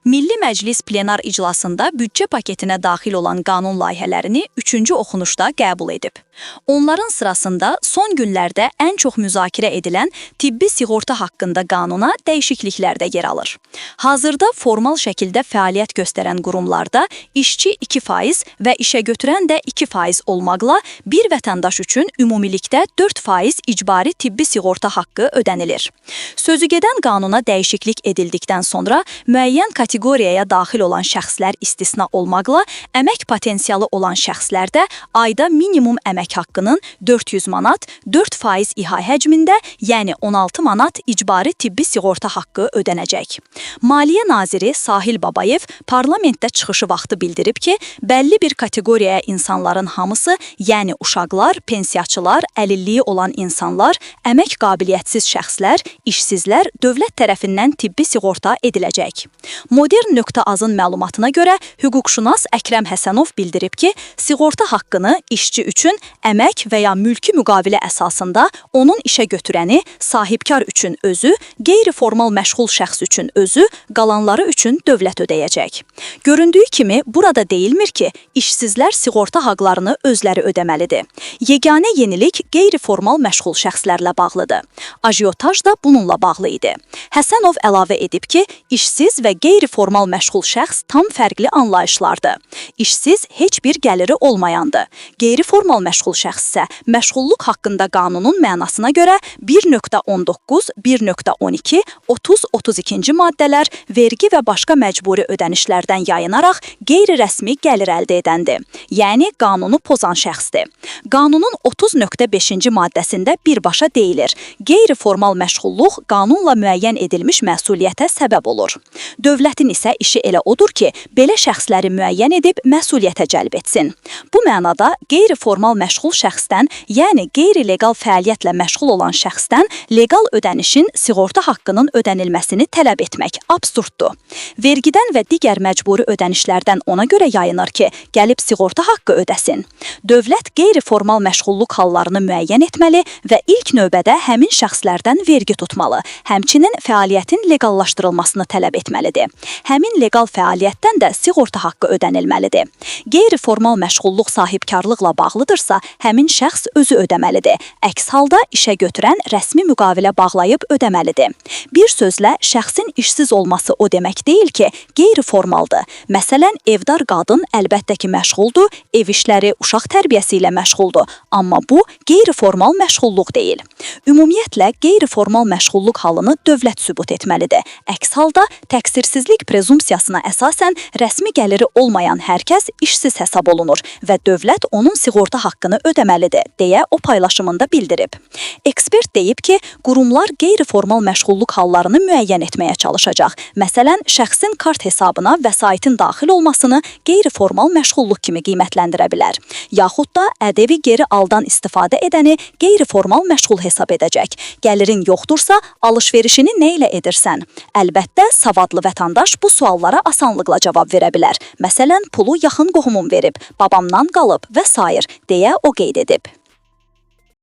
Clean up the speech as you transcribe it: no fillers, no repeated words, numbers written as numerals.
Milli Məclis plenar iclasında büdcə paketinə daxil olan qanun layihələrini 3-cü oxunuşda qəbul edib. Onların sırasında son günlərdə ən çox müzakirə edilən tibbi sığorta haqqında qanuna dəyişikliklər də yer alır. Hazırda formal şəkildə fəaliyyət göstərən qurumlarda işçi 2% və işə götürən də 2% olmaqla bir vətəndaş üçün ümumilikdə 4% icbari tibbi sığorta haqqı ödənilir. Sözügedən qanuna dəyişiklik edildikdən sonra müəyyən kateqoriyaya daxil olan şəxslər istisna olmaqla əmək potensialı olan şəxslərdə ayda minimum əmək haqqının 400 manat, 4% İHA həcmində, yəni 16 manat icbari tibbi sığorta haqqı ödənəcək. Maliyyə naziri Sahil Babayev parlamentdə çıxışı vaxtı bildirib ki, bəlli bir kateqoriyaya insanların hamısı, yəni uşaqlar, pensiyaçılar, əlilliyi olan insanlar, əmək qabiliyyətsiz şəxslər, işsizlər dövlət tərəfindən tibbi sığorta ediləcək. Modern.az-ın məlumatına görə hüquqşünas Əkrəm Həsənov bildirib ki, sığorta haqqını işçi üçün əmək və ya mülki müqavilə əsasında onun işə götürəni, sahibkar üçün özü, qeyri-formal məşğul şəxs üçün özü, qalanları üçün dövlət ödəyəcək. Göründüyü kimi burada deyilmir ki, işsizlər sığorta haqlarını özləri ödəməlidir. Yeganə yenilik qeyri-formal məşğul şəxslərlə bağlıdır. Ajiotaj da bununla bağlı idi. Həsənov əlavə edib ki, işsiz və qeyri-formal məşğul şəxs tam fərqli anlayışlardır. İşsiz heç bir gəliri olmayandır. Qeyri-formal məşğul şəxs isə məşğulluq haqqında qanunun mənasına görə 1.19, 1.12, 30-32-ci maddələr vergi və başqa məcburi ödənişlərdən yayınaraq qeyri-rəsmi gəlir əldə edəndir. Yəni, qanunu pozan şəxsdir. Qanunun 30.5-ci maddəsində birbaşa deyilir. Qeyri-formal məşğulluq qanunla müəyyən edilmiş məsuliyyətə səbəb olur. Dövlətin isə işi elə odur ki, belə şəxsləri müəyyən edib məsuliyyətə cəlb etsin. Bu mənada qeyri-formal məşğul şəxsdən, yəni qeyri-legal fəaliyyətlə məşğul olan şəxsdən legal ödənişin sığorta haqqının ödənilməsini tələb etmək absurddur. Vergidən və digər məcburi ödənişlərdən ona görə yayınır ki, gəlib sığorta haqqı ödəsin. Dövlət qeyri-formal məşğulluq hallarını müəyyən etməli və ilk növbədə həmin şəxslərdən vergi tutmalı, həmçinin fəaliyyətin legallaşdırılmasını tələb etməlidir. Həmin legal fəaliyyətdən də sığorta haqqı ödənilməlidir. Qeyri-formal məşğulluq sahibkarlıqla bağlıdırsa, həmin şəxs özü ödəməlidir. Əks halda işə götürən rəsmi müqavilə bağlayıb ödəməlidir. Bir sözlə, şəxsin işsiz olması o demək deyil ki, qeyri-formaldır. Məsələn, evdar qadın əlbəttə ki məşğuldur, ev işləri, uşaq tərbiyəsi ilə məşğuldur. Amma bu, qeyri-formal məşğulluq deyil. Ümumiyyətlə, qeyri-formal məşğulluq halını dövlət sübut etməlidir. Əks halda, təqsirsizlik prezumpsiyasına əsasən rəsmi gəliri olmayan hər kəs işsiz hesab olunur və dövlət onun sığorta haqqını ödəməlidir, deyə o paylaşımında bildirib. Ekspert deyib ki, qurumlar qeyri-formal məşğulluq hallarını müəyyən etməyə çalışacaq. Məsələn, şəxsin kart hesabına vəsaitin daxil olmasını qeyri-formal məşğulluq kimi qiymətləndirə bilər. Yaxud da ədəvi geri aldan istifadə edəni qeyri-formal məşğul hesab edəcək. Gəlirin yoxdursa, alış-verişini nə ilə edirsən? Əlbəttə, savadlı vətəndaş bu suallara asanlıqla cavab verə bilər. Məsələn, pulu yaxın qohumum verib, babamdan qalıb və s. deyə o qeyd edib.